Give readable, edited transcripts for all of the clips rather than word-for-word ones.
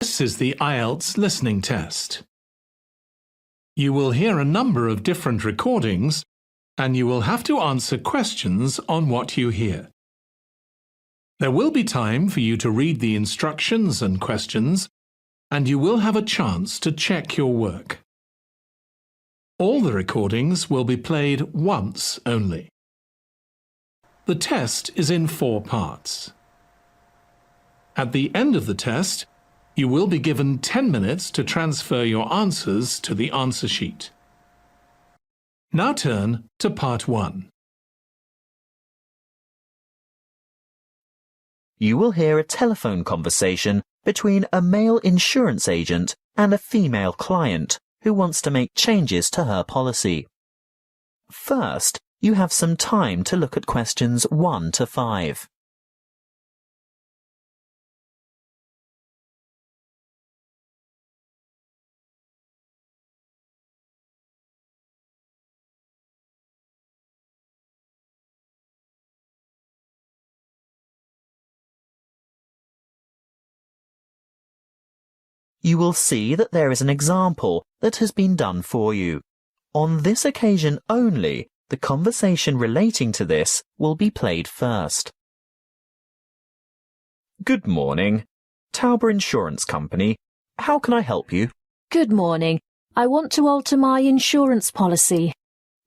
This is the Ielts listening test. You will hear a number of different recordings, and you will have to answer questions on what you hear. There will be time for you to read the instructions and questions, and you will have a chance to check your work. All the recordings will be played once only. The test is in 4 parts. At the end of the test, you will be given 10 minutes to transfer your answers to the answer sheet. Now turn to part 1. You will hear a telephone conversation between a male insurance agent and a female client who wants to make changes to her policy. First, you have some time to look at questions 1 to 5. You will see that there is an example that has been done for you. On this occasion only, the conversation relating to this will be played first. Good morning. Tauber Insurance Company. How can I help you? Good morning. I want to alter my insurance policy.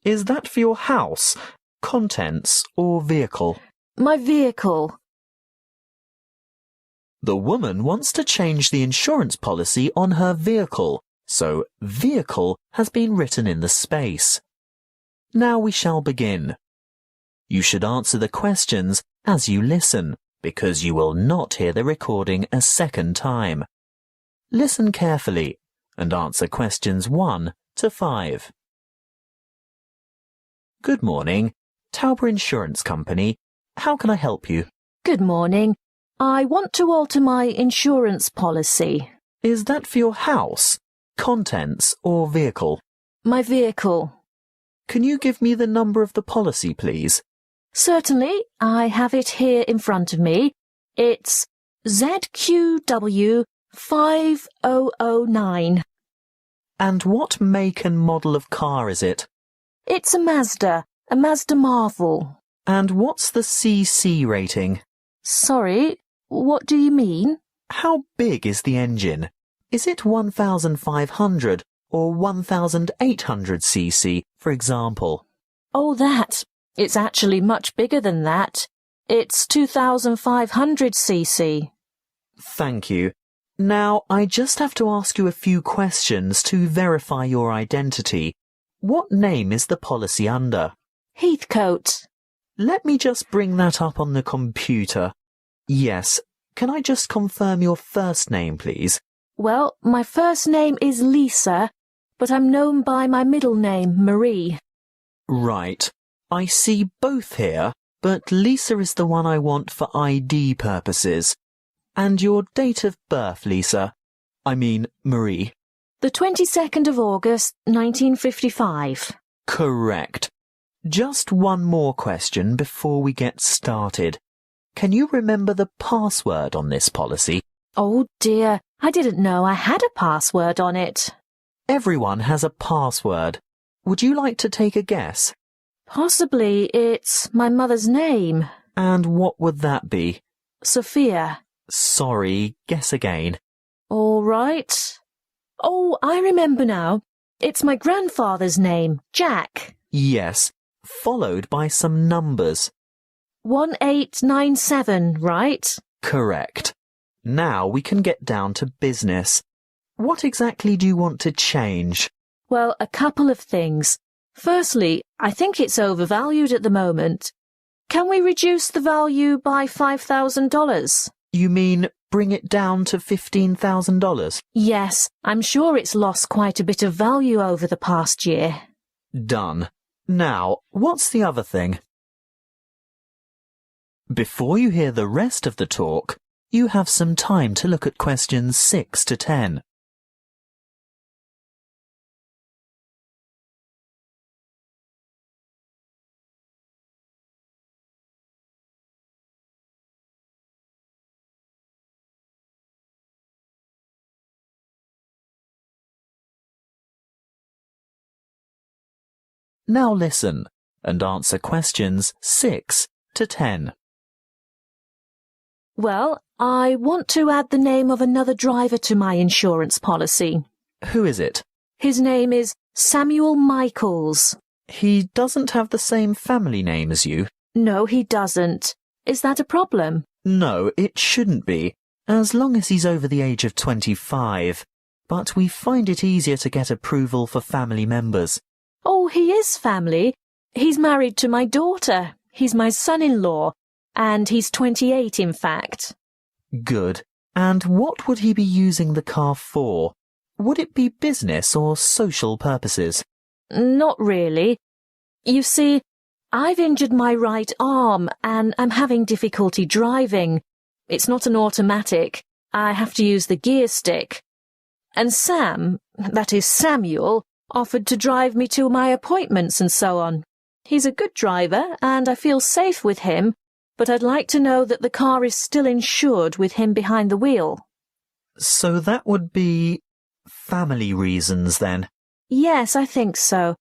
Is that for your house, contents, or vehicle? My vehicle. The woman wants to change the insurance policy on her vehicle, so vehicle has been written in the space. Now we shall begin. You should answer the questions as you listen, because you will not hear the recording a second time. Listen carefully and answer questions 1 to 5. Good morning. Tauber Insurance Company. How can I help you? Good morning. I want to alter my insurance policy. Is that for your house, contents, or vehicle? My vehicle. Can you give me the number of the policy, please? Certainly. I have it here in front of me. It's ZQW 5009. And what make and model of car is it? It's a Mazda Marvel. And what's the CC rating? Sorry, what do you mean? How big is the engine? Is it 1,500 or 1,800 cc, for example? Oh, that. It's actually much bigger than that. It's 2,500 cc. Thank you. Now, I just have to ask you a few questions to verify your identity. What name is the policy under? Heathcote. Let me just bring that up on the computer. Yes. Can I just confirm your first name, please? Well, my first name is Lisa, but I'm known by my middle name, Marie. Right. I see both here, but Lisa is the one I want for ID purposes. And your date of birth, Lisa? I mean, Marie. The 22nd of August, 1955. Correct. Just one more question before we get started. Can you remember the password on this policy? Oh dear, I didn't know I had a password on it. Everyone has a password. Would you like to take a guess? Possibly it's my mother's name. And what would that be? Sophia. Sorry, guess again. All right. Oh, I remember now. It's my grandfather's name, Jack. Yes, followed by some numbers. 1897, right? Correct. Now we can get down to business. What exactly do you want to change? Well, a couple of things. Firstly, I think it's overvalued at the moment. Can we reduce the value by $5,000? You mean bring it down to $15,000? Yes, I'm sure it's lost quite a bit of value over the past year. Done. Now, what's the other thing? Before you hear the rest of the talk, you have some time to look at questions 6 to 10. Now listen and answer questions 6 to 10. Well, I want to add the name of another driver to my insurance policy. Who is it? His name is Samuel Michaels. He doesn't have the same family name as you. No, he doesn't. Is that a problem? No, it shouldn't be, as long as he's over the age of 25. But we find it easier to get approval for family members. Oh, he is family. He's married to my daughter. He's my son-in-law. And he's 28, in fact. Good. And what would he be using the car for? Would it be business or social purposes? Not really. You see, I've injured my right arm and I'm having difficulty driving. It's not an automatic. I have to use the gear stick. And Sam, that is Samuel, offered to drive me to my appointments and so on. He's a good driver and I feel safe with him, but I'd like to know that the car is still insured with him behind the wheel. So that would be family reasons then? Yes, I think so.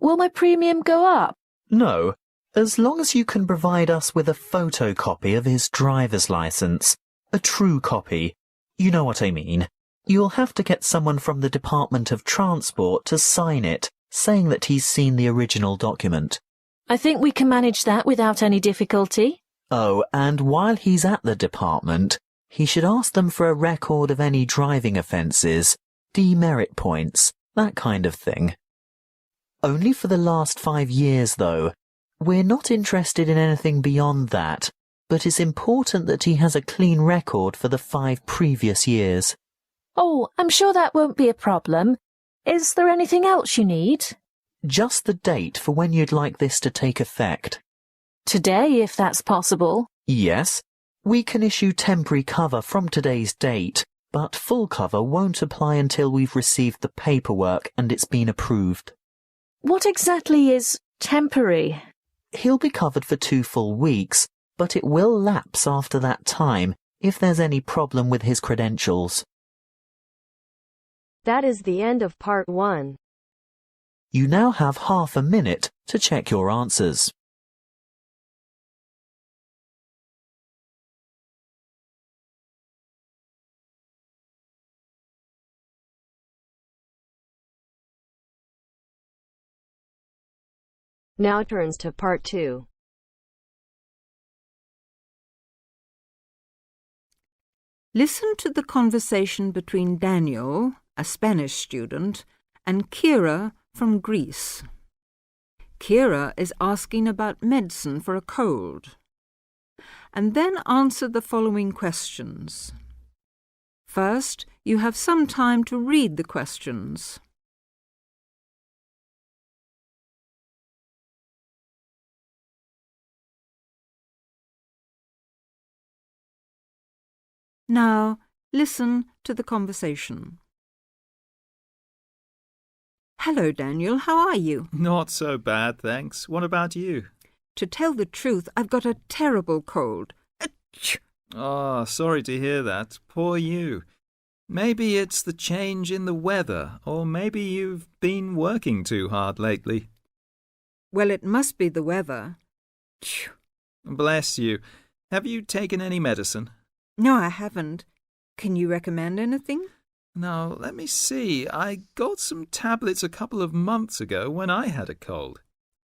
Will my premium go up? No, as long as you can provide us with a photocopy of his driver's license. A true copy. You know what I mean. You'll have to get someone from the Department of Transport to sign it, saying that he's seen the original document. I think we can manage that without any difficulty. Oh, and while he's at the department, he should ask them for a record of any driving offences, demerit points, that kind of thing. Only for the last 5 years, though. We're not interested in anything beyond that, but it's important that he has a clean record for the 5 previous years. Oh, I'm sure that won't be a problem. Is there anything else you need? Just the date for when you'd like this to take effect. Today, if that's possible. Yes, we can issue temporary cover from today's date, but full cover won't apply until we've received the paperwork and it's been approved. What exactly is temporary? He'll be covered for 2 full weeks, but it will lapse after that time if there's any problem with his credentials. That is the end of part 1. You now have half a minute to check your answers. Now turns to part 2. Listen to the conversation between Daniel, a Spanish student, and Kira from Greece. Kira is asking about medicine for a cold. And then answer the following questions. First, you have some time to read the questions. Now, listen to the conversation. Hello, Daniel. How are you? Not so bad, thanks. What about you? To tell the truth, I've got a terrible cold. Achoo! Oh, sorry to hear that. Poor you. Maybe it's the change in the weather, or maybe you've been working too hard lately. Well, it must be the weather. Achoo! Bless you. Have you taken any medicine? No, I haven't. Can you recommend anything? Now, let me see. I got some tablets a couple of months ago when I had a cold.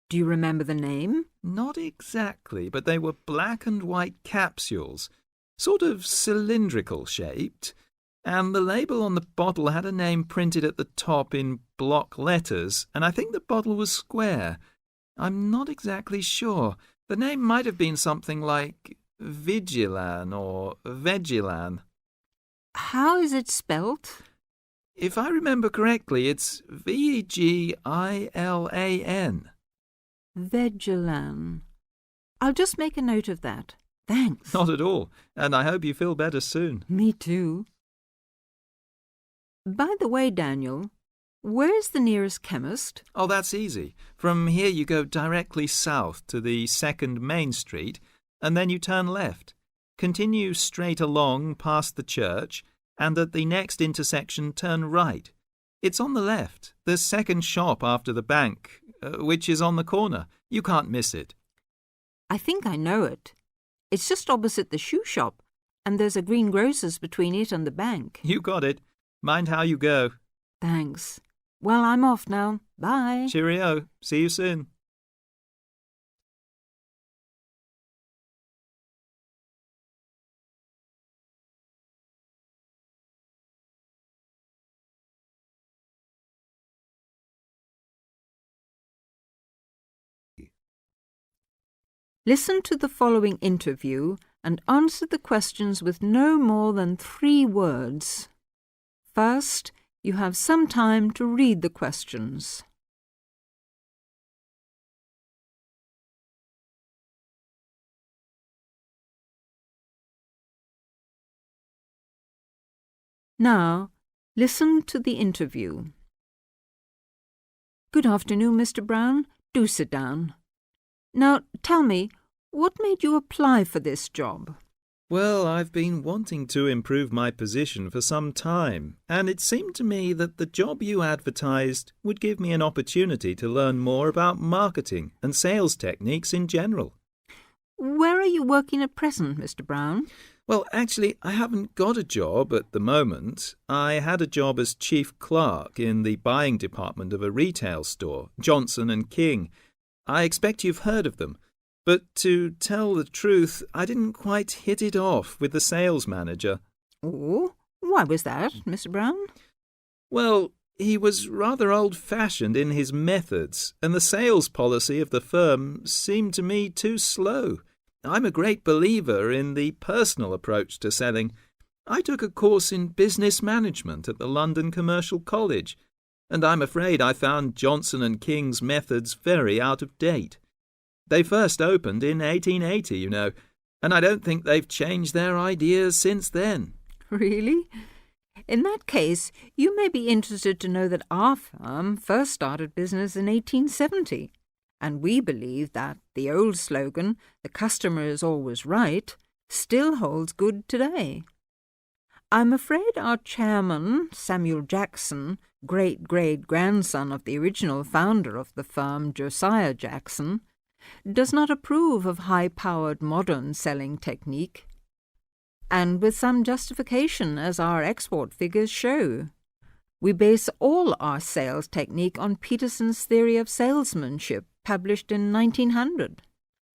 Do you remember the name? Not exactly, but they were black and white capsules, sort of cylindrical shaped, and the label on the bottle had a name printed at the top in block letters, and I think the bottle was square. I'm not exactly sure. The name might have been something like Vigilan or Vegilan. How is it spelt? If I remember correctly, it's Vegilan. Vegilan. I'll just make a note of that. Thanks. Not at all, and I hope you feel better soon. Me too. By the way, Daniel, where's the nearest chemist? Oh, that's easy. From here you go directly south to the 2nd Main Street, and then you turn left. Continue straight along past the church, and at the next intersection turn right. It's on the left, the second shop after the bank, which is on the corner. You can't miss it. I think I know it. It's just opposite the shoe shop, and there's a greengrocer's between it and the bank. You got it. Mind how you go. Thanks. Well, I'm off now. Bye. Cheerio. See you soon. Listen to the following interview and answer the questions with no more than 3 words. First, you have some time to read the questions. Now, listen to the interview. Good afternoon, Mr. Brown. Do sit down. Now, tell me, what made you apply for this job? Well, I've been wanting to improve my position for some time, and it seemed to me that the job you advertised would give me an opportunity to learn more about marketing and sales techniques in general. Where are you working at present, Mr. Brown? Well, actually, I haven't got a job at the moment. I had a job as chief clerk in the buying department of a retail store, Johnson & King. I expect you've heard of them. But to tell the truth, I didn't quite hit it off with the sales manager. Oh, why was that, Mr. Brown? Well, he was rather old-fashioned in his methods, and the sales policy of the firm seemed to me too slow. I'm a great believer in the personal approach to selling. I took a course in business management at the London Commercial College, and I'm afraid I found Johnson & King's methods very out of date. They first opened in 1880, you know, and I don't think they've changed their ideas since then. Really? In that case, you may be interested to know that our firm first started business in 1870, and we believe that the old slogan, "The customer is always right," still holds good today. I'm afraid our chairman, Samuel Jackson, great-great-grandson of the original founder of the firm, Josiah Jackson, does not approve of high-powered modern selling technique, and with some justification, as our export figures show. We base all our sales technique on Peterson's theory of salesmanship, published in 1900.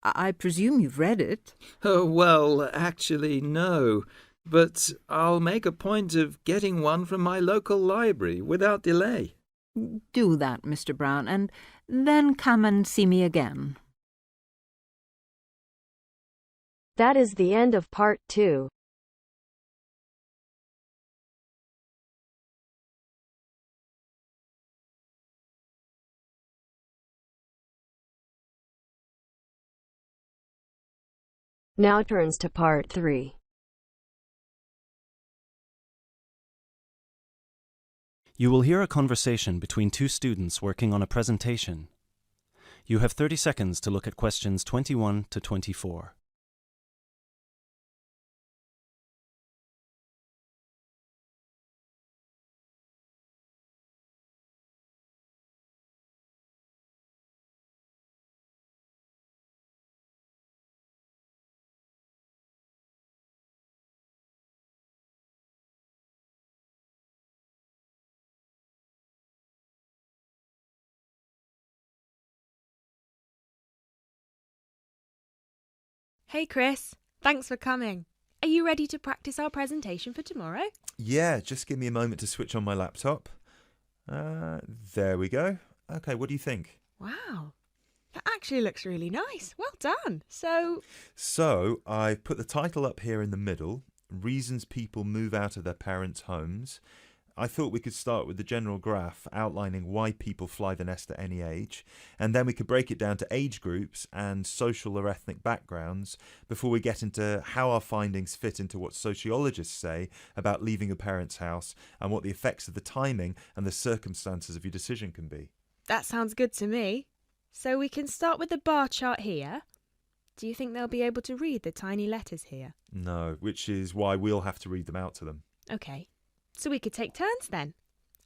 I presume you've read it. Oh, well, actually, no. But I'll make a point of getting one from my local library without delay. Do that, Mr. Brown, and then come and see me again. That is the end of part 2. Now turns to part 3. You will hear a conversation between 2 students working on a presentation. You have 30 seconds to look at questions 21 to 24. Hey Chris, thanks for coming. Are you ready to practice our presentation for tomorrow? Yeah, just give me a moment to switch on my laptop. There we go. Okay, what do you think? Wow, that actually looks really nice. Well done. So, I've put the title up here in the middle, Reasons People Move Out of Their Parents' Homes. I thought we could start with the general graph outlining why people fly the nest at any age, and then we could break it down to age groups and social or ethnic backgrounds before we get into how our findings fit into what sociologists say about leaving a parent's house and what the effects of the timing and the circumstances of your decision can be. That sounds good to me. So we can start with the bar chart here. Do you think they'll be able to read the tiny letters here? No, which is why we'll have to read them out to them. Okay. So we could take turns then.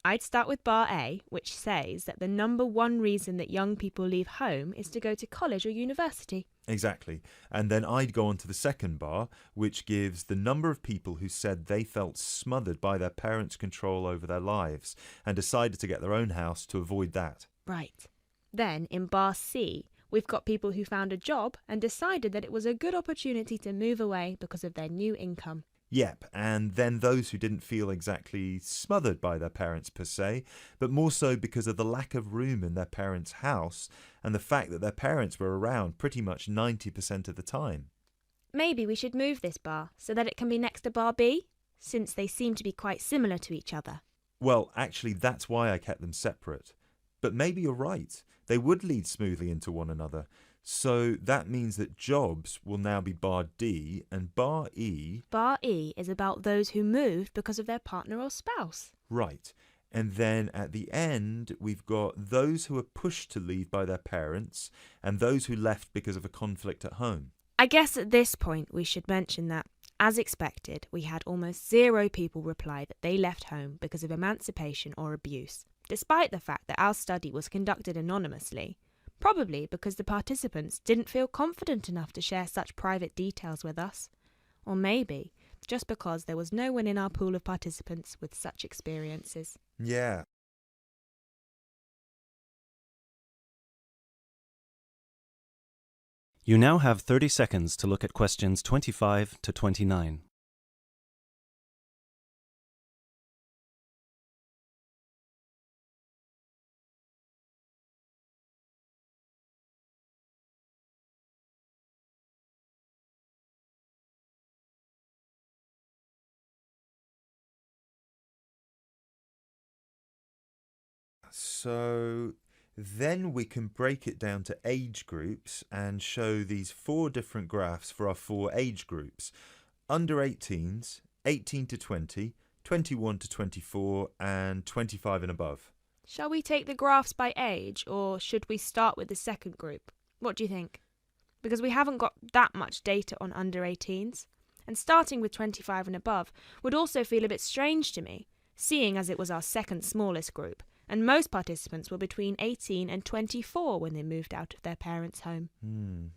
I'd start with bar A, which says that the number one reason that young people leave home is to go to college or university. Exactly. And then I'd go on to the second bar, which gives the number of people who said they felt smothered by their parents' control over their lives and decided to get their own house to avoid that. Right. Then in bar C, we've got people who found a job and decided that it was a good opportunity to move away because of their new income. Yep, and then those who didn't feel exactly smothered by their parents per se, but more so because of the lack of room in their parents' house and the fact that their parents were around pretty much 90% of the time. Maybe we should move this bar so that it can be next to bar B, since they seem to be quite similar to each other. Well, actually, that's why I kept them separate. But maybe you're right. They would lead smoothly into one another. So that means that jobs will now be bar D and bar E. Bar E is about those who moved because of their partner or spouse. Right. And then at the end, we've got those who were pushed to leave by their parents and those who left because of a conflict at home. I guess at this point we should mention that, as expected, we had almost 0 people reply that they left home because of emancipation or abuse, despite the fact that our study was conducted anonymously. Probably because the participants didn't feel confident enough to share such private details with us. Or maybe just because there was no one in our pool of participants with such experiences. Yeah. You now have 30 seconds to look at questions 25 to 29. So then we can break it down to age groups and show these 4 different graphs for our 4 age groups. Under 18s, 18 to 20, 21 to 24 and 25 and above. Shall we take the graphs by age, or should we start with the second group? What do you think? Because we haven't got that much data on under 18s, and starting with 25 and above would also feel a bit strange to me, seeing as it was our second smallest group, and most participants were between 18 and 24 when they moved out of their parents' home.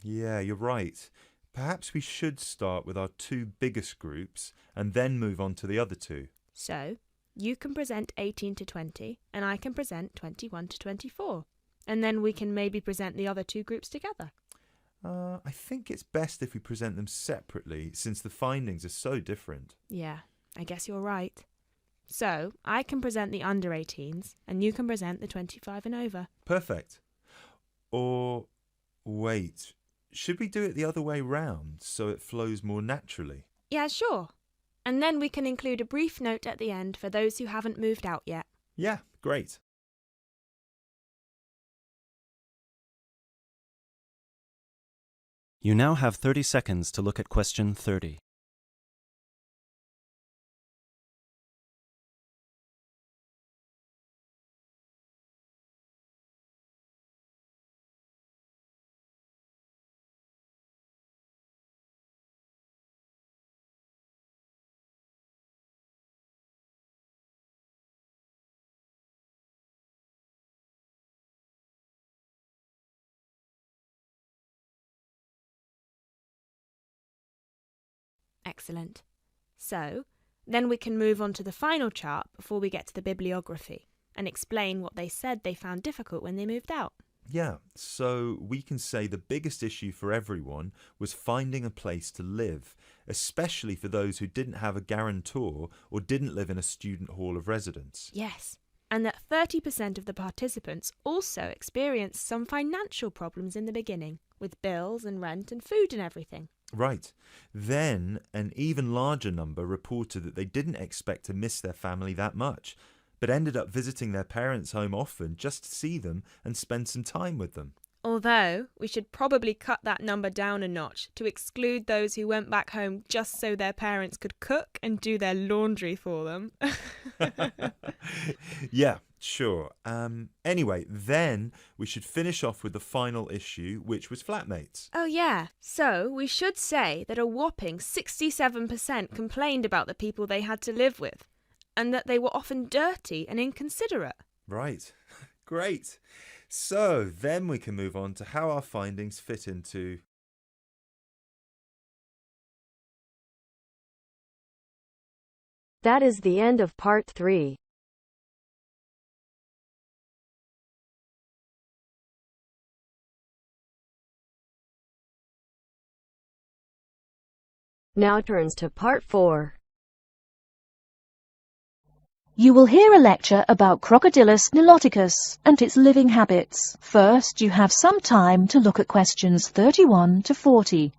Yeah, you're right. Perhaps we should start with our 2 biggest groups and then move on to the other 2. So, you can present 18 to 20, and I can present 21 to 24. And then we can maybe present the other 2 groups together. I think it's best if we present them separately, since the findings are so different. Yeah, I guess you're right. So, I can present the under 18s, and you can present the 25 and over. Perfect. Or, wait, should we do it the other way round, so it flows more naturally? Yeah, sure. And then we can include a brief note at the end for those who haven't moved out yet. Yeah, great. You now have 30 seconds to look at question 30. Excellent. So, then we can move on to the final chart before we get to the bibliography and explain what they said they found difficult when they moved out. Yeah, so we can say the biggest issue for everyone was finding a place to live, especially for those who didn't have a guarantor or didn't live in a student hall of residence. Yes, and that 30% of the participants also experienced some financial problems in the beginning, with bills and rent and food and everything. Right. Then an even larger number reported that they didn't expect to miss their family that much, but ended up visiting their parents' home often just to see them and spend some time with them. Although, we should probably cut that number down a notch to exclude those who went back home just so their parents could cook and do their laundry for them. Yeah, sure. Anyway, then we should finish off with the final issue, which was flatmates. Oh yeah, so we should say that a whopping 67% complained about the people they had to live with. and that they were often dirty and inconsiderate. Right. Great. So then we can move on to how our findings fit into... That is the end of part 3. Now turns to part 4. You will hear a lecture about Crocodylus niloticus and its living habits. First, you have some time to look at questions 31 to 40.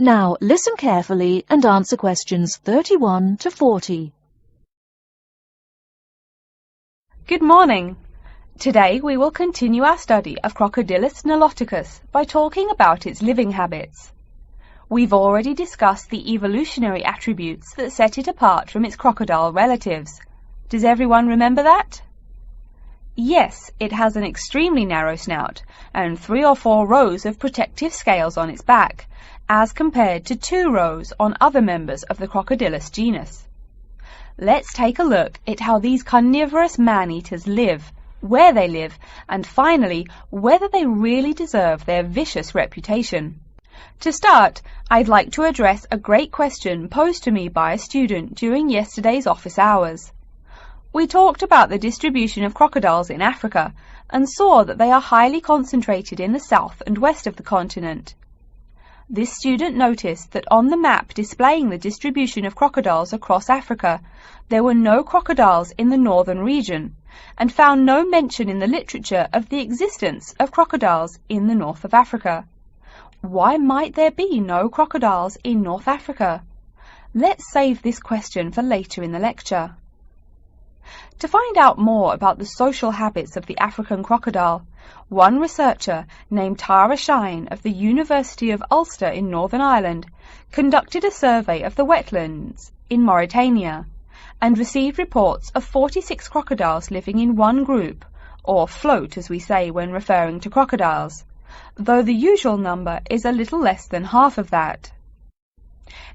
Now, listen carefully and answer questions 31 to 40. Good morning. Today we will continue our study of Crocodylus niloticus by talking about its living habits. We've already discussed the evolutionary attributes that set it apart from its crocodile relatives. Does everyone remember that? Yes, it has an extremely narrow snout and 3 or 4 rows of protective scales on its back, as compared to 2 rows on other members of the Crocodylus genus. Let's take a look at how these carnivorous man-eaters live, where they live, and finally, whether they really deserve their vicious reputation. To start, I'd like to address a great question posed to me by a student during yesterday's office hours. We talked about the distribution of crocodiles in Africa and saw that they are highly concentrated in the south and west of the continent. This student noticed that on the map displaying the distribution of crocodiles across Africa, there were no crocodiles in the northern region, and found no mention in the literature of the existence of crocodiles in the north of Africa. Why might there be no crocodiles in North Africa? Let's save this question for later in the lecture. To find out more about the social habits of the African crocodile, one researcher named Tara Shine of the University of Ulster in Northern Ireland conducted a survey of the wetlands in Mauritania and received reports of 46 crocodiles living in one group, or float as we say when referring to crocodiles, though the usual number is a little less than half of that.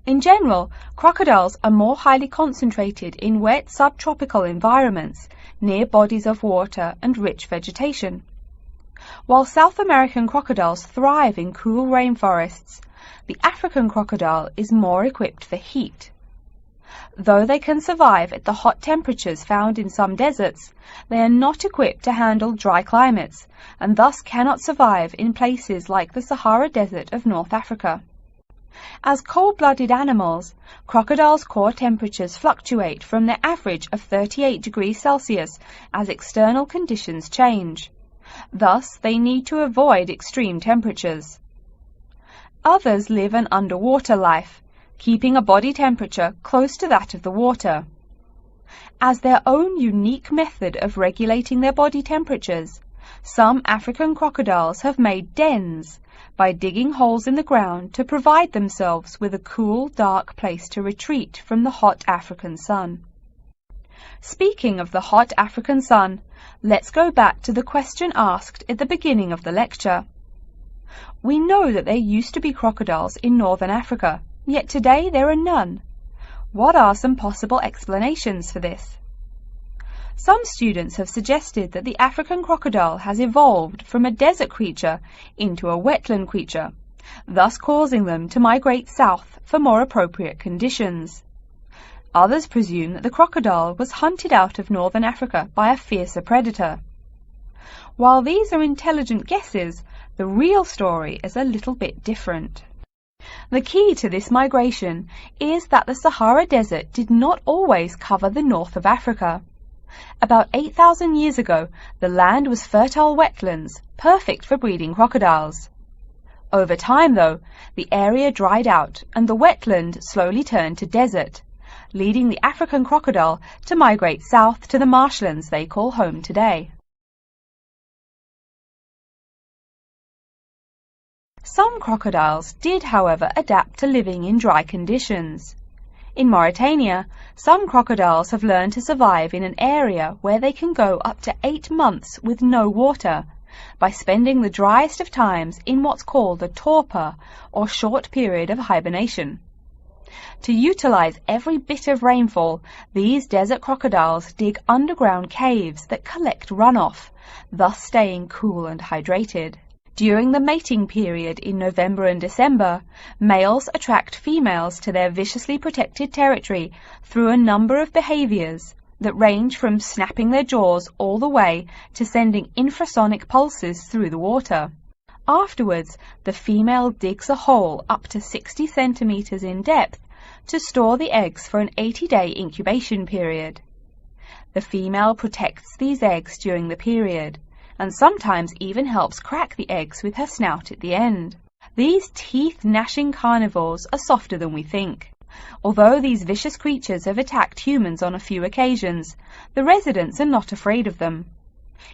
In general, crocodiles are more highly concentrated in wet subtropical environments, near bodies of water and rich vegetation. While South American crocodiles thrive in cool rainforests, the African crocodile is more equipped for heat. Though they can survive at the hot temperatures found in some deserts, they are not equipped to handle dry climates, and thus cannot survive in places like the Sahara Desert of North Africa. As cold-blooded animals, crocodiles' core temperatures fluctuate from their average of 38 degrees Celsius as external conditions change. Thus, they need to avoid extreme temperatures. Others live an underwater life, keeping a body temperature close to that of the water. As their own unique method of regulating their body temperatures, some African crocodiles have made dens by digging holes in the ground to provide themselves with a cool, dark place to retreat from the hot African sun. Speaking of the hot African sun, let's go back to the question asked at the beginning of the lecture. We know that there used to be crocodiles in northern Africa, yet today there are none. What are some possible explanations for this? Some students have suggested that the African crocodile has evolved from a desert creature into a wetland creature, thus causing them to migrate south for more appropriate conditions. Others presume that the crocodile was hunted out of northern Africa by a fiercer predator. While these are intelligent guesses, the real story is a little bit different. The key to this migration is that the Sahara Desert did not always cover the north of Africa. About 8,000 years ago, the land was fertile wetlands, perfect for breeding crocodiles. Over time, though, the area dried out and the wetland slowly turned to desert, leading the African crocodile to migrate south to the marshlands they call home today. Some crocodiles did, however, adapt to living in dry conditions. In Mauritania, some crocodiles have learned to survive in an area where they can go up to 8 months with no water, by spending the driest of times in what's called a torpor, or short period of hibernation. To utilize every bit of rainfall, these desert crocodiles dig underground caves that collect runoff, thus staying cool and hydrated. During the mating period in November and December, males attract females to their viciously protected territory through a number of behaviors that range from snapping their jaws all the way to sending infrasonic pulses through the water. Afterwards, the female digs a hole up to 60 centimeters in depth to store the eggs for an 80-day incubation period. The female protects these eggs during the period, and sometimes even helps crack the eggs with her snout at the end. These teeth-gnashing carnivores are softer than we think. Although these vicious creatures have attacked humans on a few occasions, the residents are not afraid of them.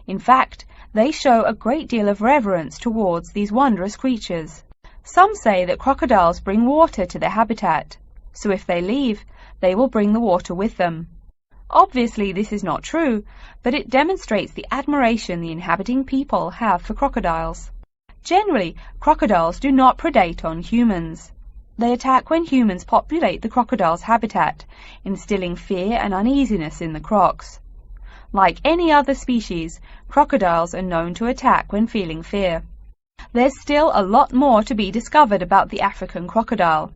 In fact, they show a great deal of reverence towards these wondrous creatures. Some say that crocodiles bring water to their habitat, so if they leave, they will bring the water with them. Obviously, this is not true, but it demonstrates the admiration the inhabiting people have for crocodiles. Generally, crocodiles do not predate on humans. They attack when humans populate the crocodile's habitat, instilling fear and uneasiness in the crocs. Like any other species, crocodiles are known to attack when feeling fear. There's still a lot more to be discovered about the African crocodile.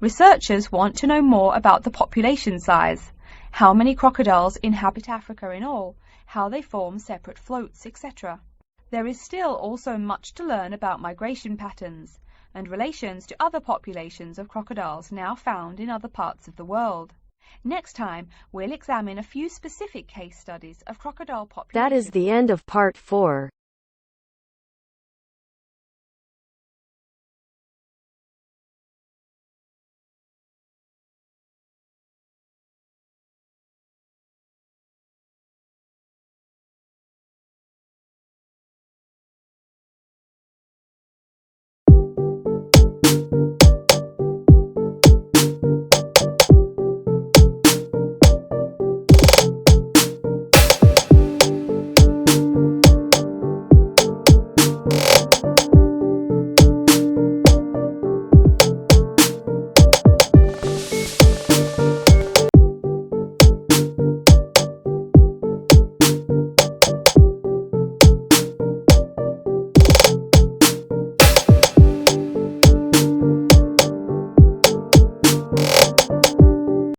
Researchers want to know more about the population size, how many crocodiles inhabit Africa in all, how they form separate floats, etc. There is still also much to learn about migration patterns and relations to other populations of crocodiles now found in other parts of the world. Next time, we'll examine a few specific case studies of crocodile populations. That is the end of part 4.